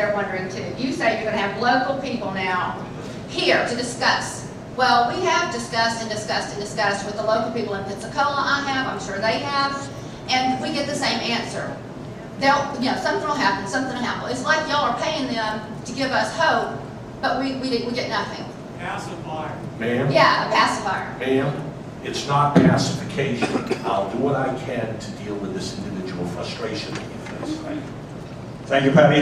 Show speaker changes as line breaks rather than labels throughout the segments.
there wondering too. You say you're going to have local people now here to discuss. Well, we have discussed with the local people in Pensacola. I have, I'm sure they have, and we get the same answer. Something will happen, something will happen. It's like y'all are paying them to give us hope, but we get nothing.
Pacifier.
Ma'am?
Yeah, a pacifier.
Ma'am, it's not pacification. I'll do what I can to deal with this individual frustration that you face.
Thank you, Patty.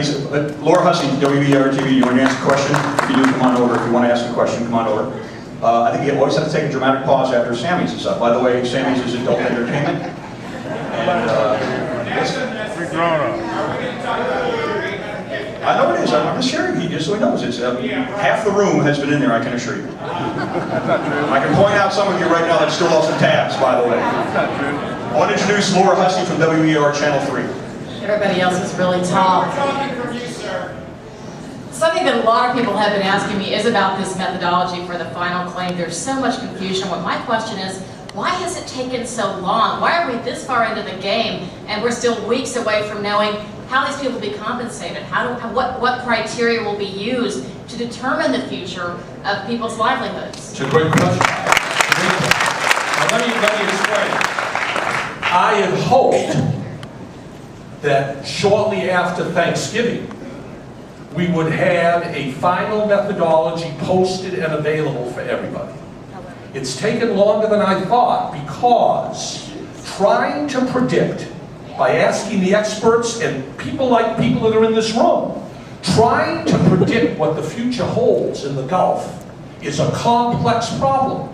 Laura Hussey, WBR TV, you want to answer a question? If you do, come on over. If you want to ask a question, come on over. I think you always have to take a dramatic pause after Sammy's and stuff. By the way, Sammy's is adult entertainment. And,
We're grown up.
I know it is. I'm just sharing with you, just so he knows. It's half the room has been in there, I can assure you. I can point out some of you right now that still have some tabs, by the way. I want to introduce Laura Hussey from WER Channel 3.
Everybody else is really tall. Something that a lot of people have been asking me is about this methodology for the final claim. There's so much confusion. What my question is, why has it taken so long? Why are we this far into the game and we're still weeks away from knowing how these people will be compensated? What criteria will be used to determine the future of people's livelihoods?
It's a great question. Now, let me explain. I had hoped that shortly after Thanksgiving, we would have a final methodology posted and available for everybody. It's taken longer than I thought because trying to predict by asking the experts and people like people that are in this room, trying to predict what the future holds in the Gulf is a complex problem.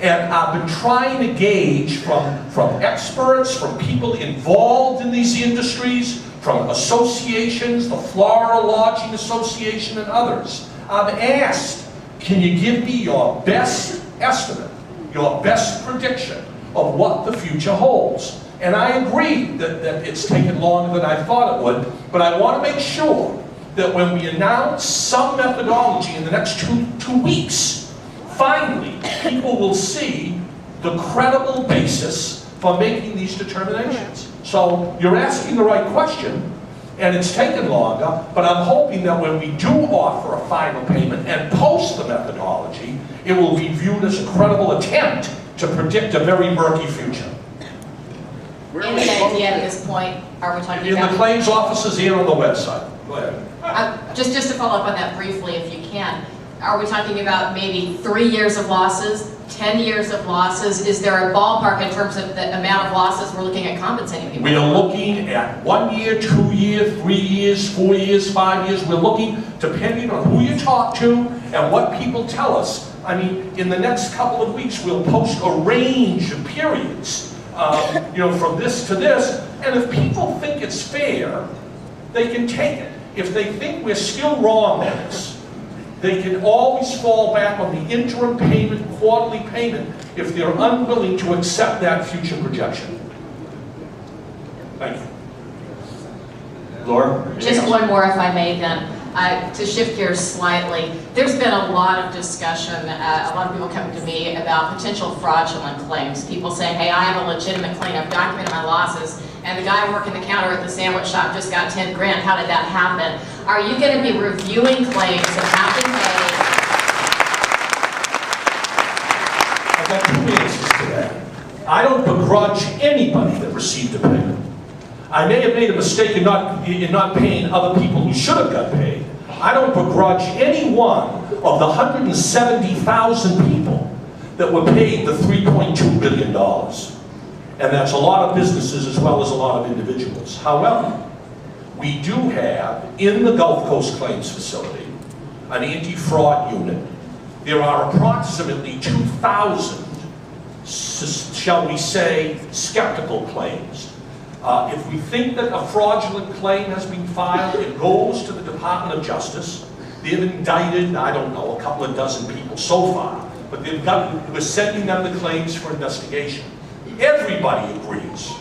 And I've been trying to gauge from experts, from people involved in these industries, from associations, the Florida Lodging Association and others. I've asked, can you give me your best estimate, your best prediction of what the future holds? And I agree that it's taken longer than I thought it would, but I want to make sure that when we announce some methodology in the next two weeks, finally, people will see the credible basis for making these determinations. So you're asking the right question, and it's taken longer, but I'm hoping that when we do offer a final payment and post the methodology, it will be viewed as a credible attempt to predict a very murky future.
Any idea at this point, are we talking about?
In the claims offices and on the website. Go ahead.
Just to follow up on that briefly, if you can. Are we talking about maybe 3 years of losses, 10 years of losses? Is there a ballpark in terms of the amount of losses we're looking at compensating people?
We are looking at 1 year, 2 years, 3 years, 4 years, 5 years. We're looking, depending on who you talk to and what people tell us. I mean, in the next couple of weeks, we'll post a range of periods, from this to this. And if people think it's fair, they can take it. If they think we're still wrong on this, they can always fall back on the interim payment, quarterly payment, if they're unwilling to accept that future projection. Thank you.
Laura?
Just one more, if I may, then. To shift gears slightly, there's been a lot of discussion, a lot of people coming to me about potential fraudulent claims. People saying, hey, I have a legitimate claim, I've documented my losses, and the guy working the counter at the sandwich shop just got 10 grand. How did that happen? Are you going to be reviewing claims that have been made?
I've got two answers to that. I don't begrudge anybody that received a payment. I may have made a mistake in not paying other people who should have got paid. I don't begrudge any one of the 170,000 people that were paid the $3.2 billion. And that's a lot of businesses as well as a lot of individuals. However, we do have, in the Gulf Coast Claims Facility, an anti-fraud unit. There are approximately 2,000, shall we say, skeptical claims. If we think that a fraudulent claim has been filed, it goes to the Department of Justice. They've indicted, I don't know, a couple of dozen people so far, but we're sending them the claims for investigation. Everybody agrees.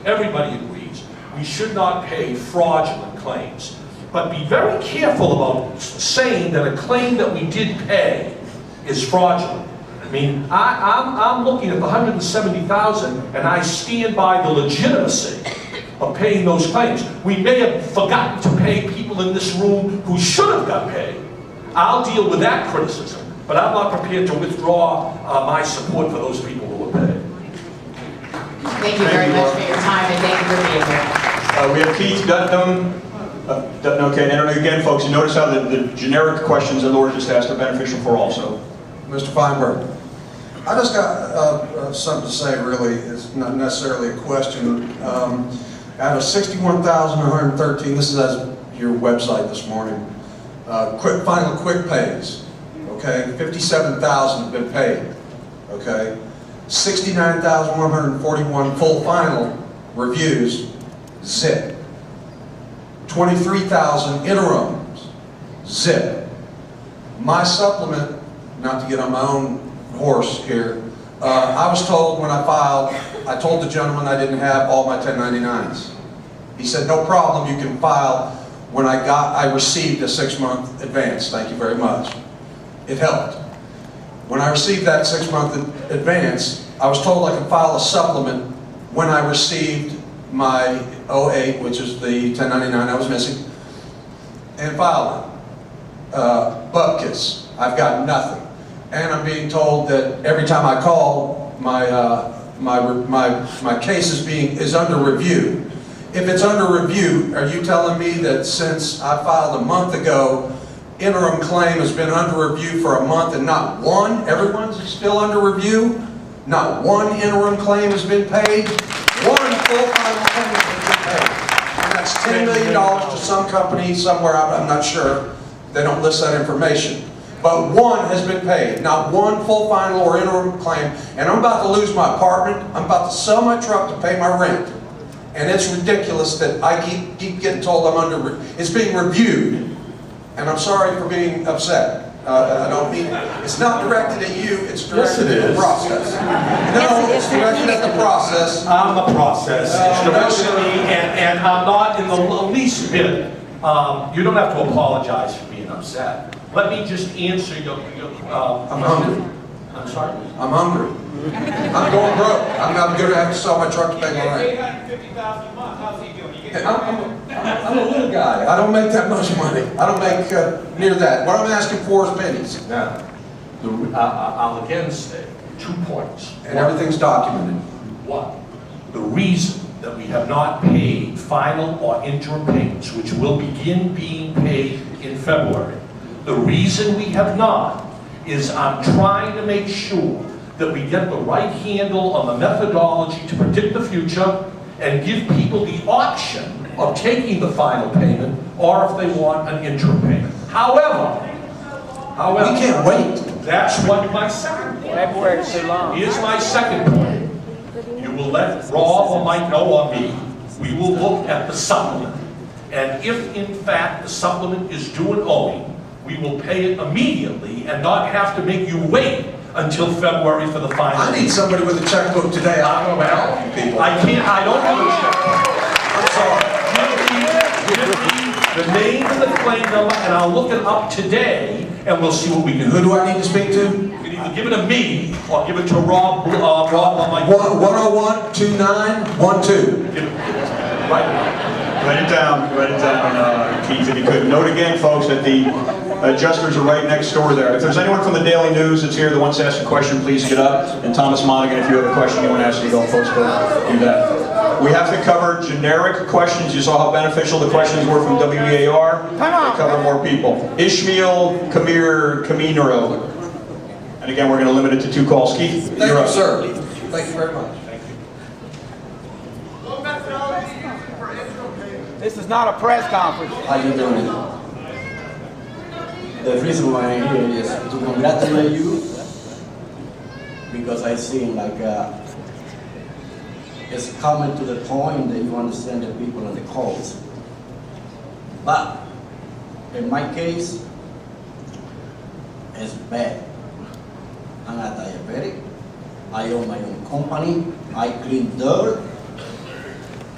Everybody agrees. We should not pay fraudulent claims. But be very careful about saying that a claim that we did pay is fraudulent. I mean, I'm looking at the 170,000 and I stand by the legitimacy of paying those claims. We may have forgotten to pay people people in this room who should have got paid. I'll deal with that criticism, but I'm not prepared to withdraw my support for those people who were paid.
Thank you very much for your time, and thank you for being here.
We have Keith Dutton. Okay, and again, folks, you notice how the generic questions that Laura just asked are beneficial for all, so.
Mr. Feinberg, I just got something to say, really. It's not necessarily a question. Out of 61,113, this is as your website this morning, final quick pays, okay? 57,000 have been paid, okay? 69,141 full final reviews, zip. 23,000 interims, zip. My supplement, not to get on my own horse here, I was told when I filed, I told the gentleman I didn't have all my 1099s. He said, no problem, you can file. When I received a 6-month advance, thank you very much. It helped. When I received that 6-month advance, I was told I could file a supplement when I received my 08, which is the 1099 I was missing, and filed it. Bupkis, I've got nothing. And I'm being told that every time I call, my case is under review. If it's under review, are you telling me that since I filed a month ago, interim claim has been under review for a month and not one? Everyone's still under review? Not one interim claim has been paid? One full final claim has been paid. And that's $10 million to some company somewhere, I'm not sure. They don't list that information. But one has been paid, not one full final or interim claim. And I'm about to lose my apartment. I'm about to sell my truck to pay my rent. And it's ridiculous that I keep getting told it's being reviewed. And I'm sorry for being upset. I don't mean, it's not directed at you, it's directed at the process. No, it's directed at the process.
I'm the process. It's directed at me, and I'm not in the least bit. You don't have to apologize for being upset. Let me just answer your
I'm hungry.
I'm sorry?
I'm hungry. I'm going broke. I'm going to have to sell my truck to pay my rent.
$850,000 a month. How's he doing? You get
I'm a little guy. I don't make that much money. I don't make near that. What I'm asking for is pennies.
Now, I'll again say 2 points.
And everything's documented.
One, the reason that we have not paid final or interim payments, which will begin being paid in February, the reason we have not is I'm trying to make sure that we get the right handle on the methodology to predict the future and give people the option of taking the final payment or if they want an interim payment. However,
We can't wait.
that's what my second point.
February's too long.
Here's my second point. You will let Rob or Mike know or me. We will look at the supplement. And if in fact the supplement is due and owing, we will pay it immediately and not have to make you wait until February for the final.
I need somebody with a checkbook today. I don't know how to help you people.
I don't have a checkbook.
I'm sorry.
Give me the name and the claim number, and I'll look it up today, and we'll see what we can
Who
do.
do I need to speak to?
You can either give it to me, or give it to Rob or Mike.
101-2912.
Give it, right.
Write it down, Keith, if you could. Note again, folks, that the adjusters are right next door there. If there's anyone from the Daily News that's here that wants to ask a question, please get up. And Thomas Monaghan, if you have a question you want to ask the adult folks, go do that. We have to cover generic questions. You saw how beneficial the questions were from WEAR. We cover more people. Ishmael Caminero. And again, we're going to limit it to 2 calls. Keith,
Thank
you're
you,
up.
sir. Thank you very much.
This is not a press conference.
How you doing? The reason why I'm here is to congratulate you because I seem like it's coming to the point that you understand the people and the cause. But in my case, it's bad. I'm a diabetic. I own my own company. I clean dirt,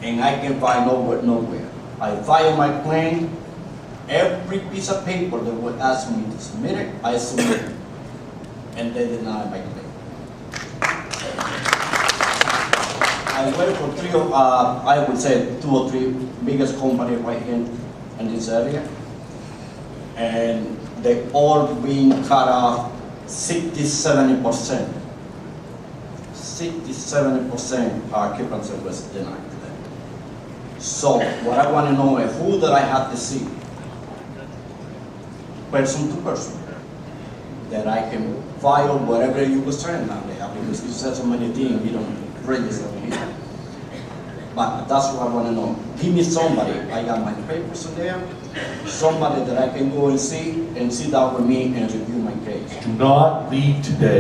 and I can find nowhere. I file my claim. Every piece of paper that would ask me to submit it, I submit it, and they deny my claim. I work for I would say 2 or 3 biggest companies right here in this area. And they all being cut off 60-70%. 60-70% occupancy was denied to them. So what I want to know is who that I have to see, person to person, that I can file whatever you were saying now there, because you said so many things, you don't register here. But that's what I want to know. Give me somebody, I got my papers in there, somebody that I can go and sit down with me and review my case.
Do not leave today